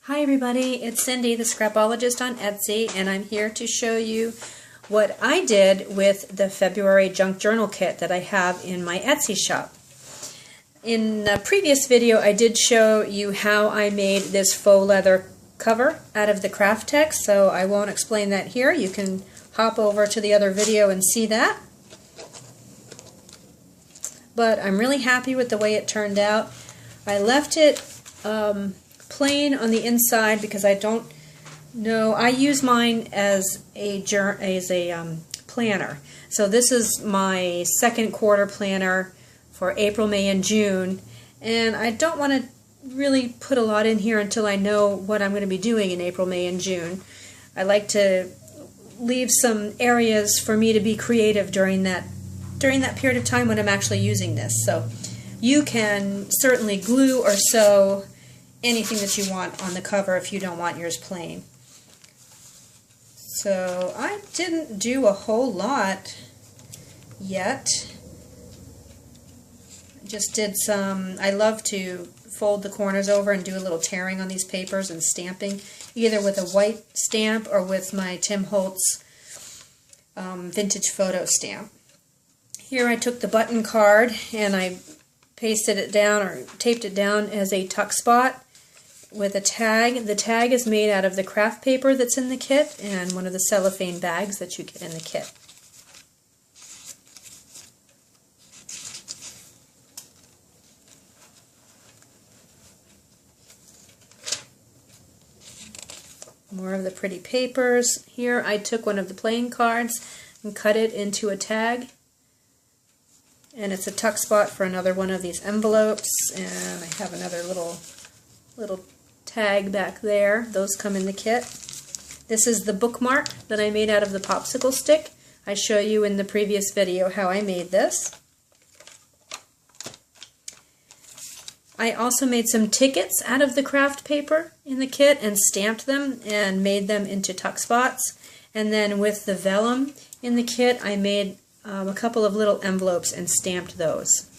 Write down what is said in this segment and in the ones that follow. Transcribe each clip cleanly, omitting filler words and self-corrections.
Hi everybody, it's Cindy, the Scrapologist on Etsy, and I'm here to show you what I did with the February junk journal kit that I have in my Etsy shop. In a previous video I did show you how I made this faux leather cover out of the Kraftex, so I won't explain that here. You can hop over to the other video and see that. But I'm really happy with the way it turned out. I left it plain on the inside because I don't know. I use mine as a planner. So this is my second quarter planner for April, May, and June, and I don't want to really put a lot in here until I know what I'm going to be doing in April, May, and June. I like to leave some areas for me to be creative during that period of time when I'm actually using this. So you can certainly glue or sew anything that you want on the cover if you don't want yours plain. So I didn't do a whole lot yet. I just did some, I love to fold the corners over and do a little tearing on these papers and stamping, either with a white stamp or with my Tim Holtz vintage photo stamp. Here I took the button card and I pasted it down or taped it down as a tuck spot with a tag. The tag is made out of the craft paper that's in the kit and one of the cellophane bags that you get in the kit. More of the pretty papers. Here I took one of the playing cards and cut it into a tag. And it's a tuck spot for another one of these envelopes. And I have another little tag back there. Those come in the kit. This is the bookmark that I made out of the popsicle stick. I show you in the previous video how I made this. I also made some tickets out of the craft paper in the kit and stamped them and made them into tuck spots. And then with the vellum in the kit I made a couple of little envelopes and stamped those.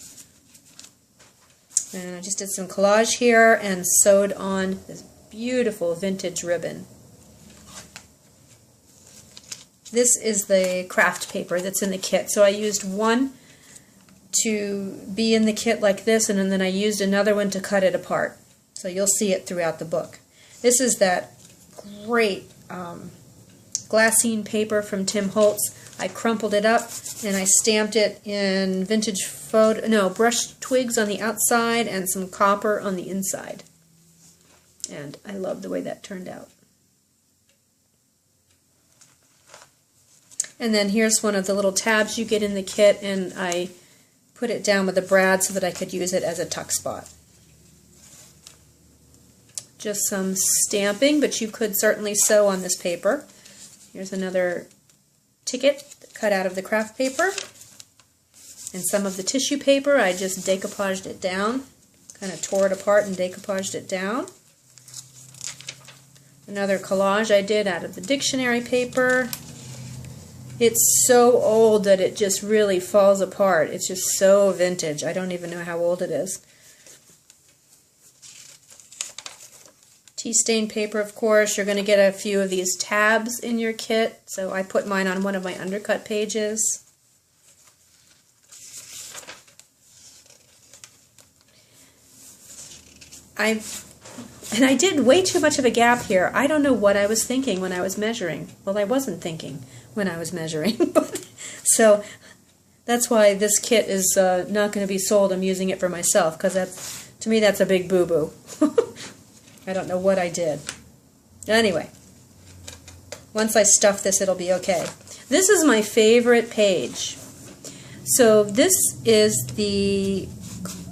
And I just did some collage here and sewed on this beautiful vintage ribbon. This is the craft paper that's in the kit. So I used one to be in the kit like this, and then I used another one to cut it apart. So you'll see it throughout the book. This is that great glassine paper from Tim Holtz. I crumpled it up and I stamped it in vintage brushed twigs on the outside and some copper on the inside. And I love the way that turned out. And then here's one of the little tabs you get in the kit, and I put it down with a brad so that I could use it as a tuck spot. Just some stamping, but you could certainly sew on this paper. Here's another ticket cut out of the craft paper. And some of the tissue paper, I just decoupaged it down, kind of tore it apart and decoupaged it down. Another collage I did out of the dictionary paper. It's so old that it just really falls apart. It's just so vintage. I don't even know how old it is. Tea stain paper, of course. You're going to get a few of these tabs in your kit, so I put mine on one of my undercut pages. I did way too much of a gap here. I don't know what I was thinking when I was measuring. Well, I wasn't thinking when I was measuring. So that's why this kit is not going to be sold. I'm using it for myself because to me that's a big boo-boo. I don't know what I did. Anyway, once I stuff this, it'll be okay. This is my favorite page. So this is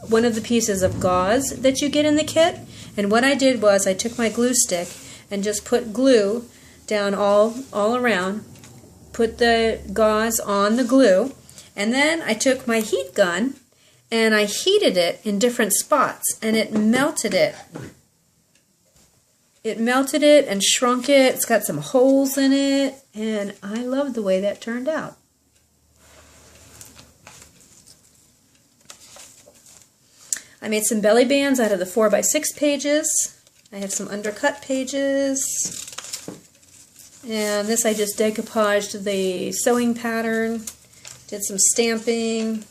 one of the pieces of gauze that you get in the kit. And what I did was I took my glue stick and just put glue down all around, put the gauze on the glue, and then I took my heat gun and I heated it in different spots, and it melted it. It melted it and shrunk it. It's got some holes in it, and I love the way that turned out. I made some belly bands out of the 4x6 pages. I have some undercut pages, and this I just decoupaged the sewing pattern, did some stamping.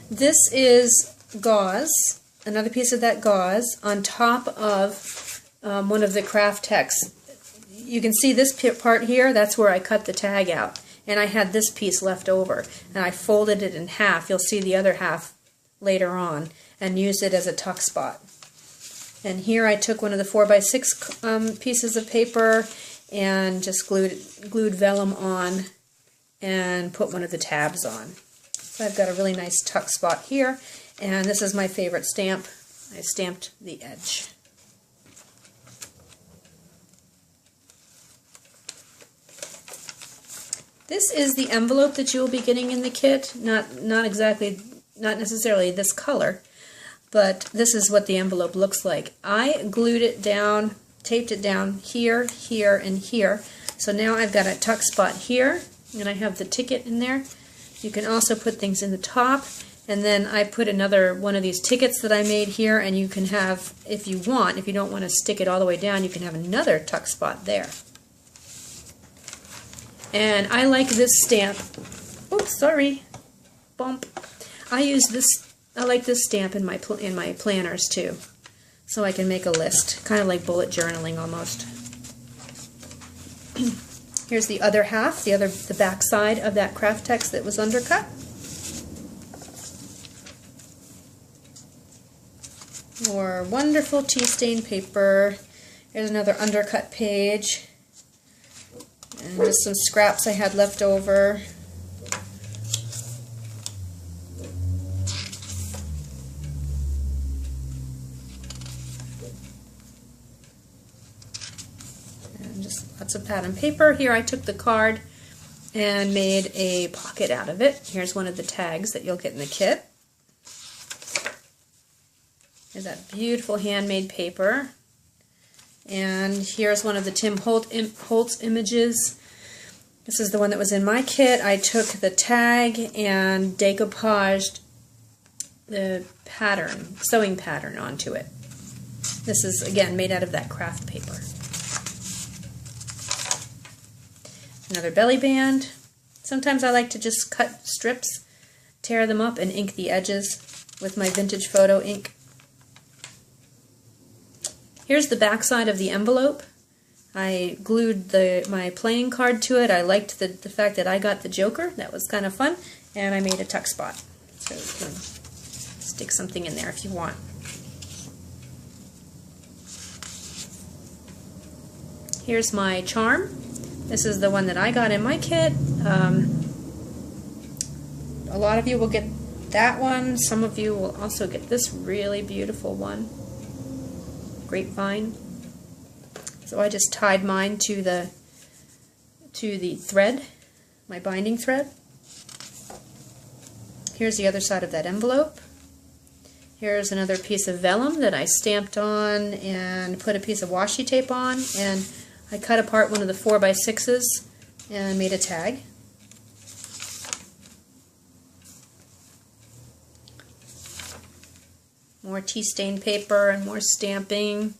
This is gauze, another piece of that gauze on top of one of the Kraftex. You can see this part here, that's where I cut the tag out, and I had this piece left over, and I folded it in half. You'll see the other half later on, and used it as a tuck spot. And here I took one of the 4x6 pieces of paper and just glued vellum on and put one of the tabs on. So I've got a really nice tuck spot here, and this is my favorite stamp. I stamped the edge. This is the envelope that you will be getting in the kit. Not necessarily this color, but this is what the envelope looks like. I glued it down, taped it down here, here, and here. So now I've got a tuck spot here, and I have the ticket in there. You can also put things in the top, and then I put another one of these tickets that I made here, and you can have, if you want, if you don't want to stick it all the way down, you can have another tuck spot there. And I like this stamp. Oops, sorry. Bump. I like this stamp in my planners too, so I can make a list, kind of like bullet journaling almost. Here's the other half, the back side of that Kraftex that was undercut. More wonderful tea stain paper. Here's another undercut page. And just some scraps I had left over. And just lots of pattern paper. Here I took the card and made a pocket out of it. Here's one of the tags that you'll get in the kit. Here's that beautiful handmade paper. And here's one of the Tim Holtz images. This is the one that was in my kit. I took the tag and decoupaged the pattern, sewing pattern onto it. This is, again, made out of that craft paper. Another belly band. Sometimes I like to just cut strips, tear them up, and ink the edges with my vintage photo ink. Here's the back side of the envelope. I glued my playing card to it. I liked the fact that I got the Joker. That was kind of fun. And I made a tuck spot. So you can stick something in there if you want. Here's my charm. This is the one that I got in my kit. A lot of you will get that one. Some of you will also get this really beautiful one. Grapevine. So I just tied mine to the thread, my binding thread. Here's the other side of that envelope. Here's another piece of vellum that I stamped on and put a piece of washi tape on, and I cut apart one of the 4x6s and made a tag. More tea stain paper and more stamping.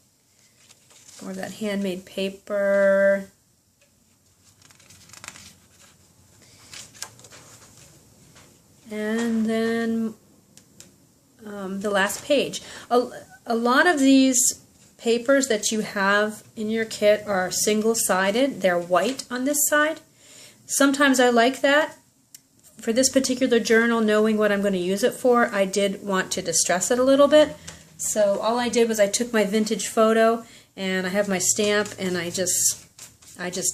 More of that handmade paper. And then the last page. A lot of these papers that you have in your kit are single-sided. They're white on this side. Sometimes I like that. For this particular journal, knowing what I'm going to use it for, I did want to distress it a little bit. So all I did was I took my vintage photo and I have my stamp, and I just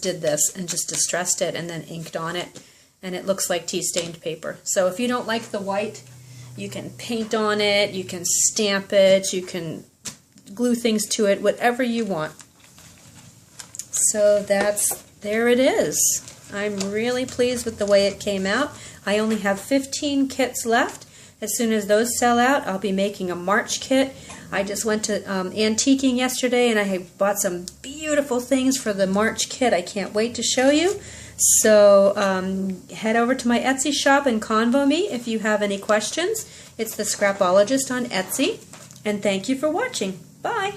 did this and just distressed it and then inked on it, and it looks like tea stained paper. So if you don't like the white, you can paint on it, you can stamp it, you can glue things to it, whatever you want. So there it is. I'm really pleased with the way it came out. I only have 15 kits left. As soon as those sell out, I'll be making a March kit. I just went to antiquing yesterday, and I bought some beautiful things for the March kit. I can't wait to show you. So head over to my Etsy shop and convo me if you have any questions. It's the Scrapologist on Etsy. And thank you for watching. Bye.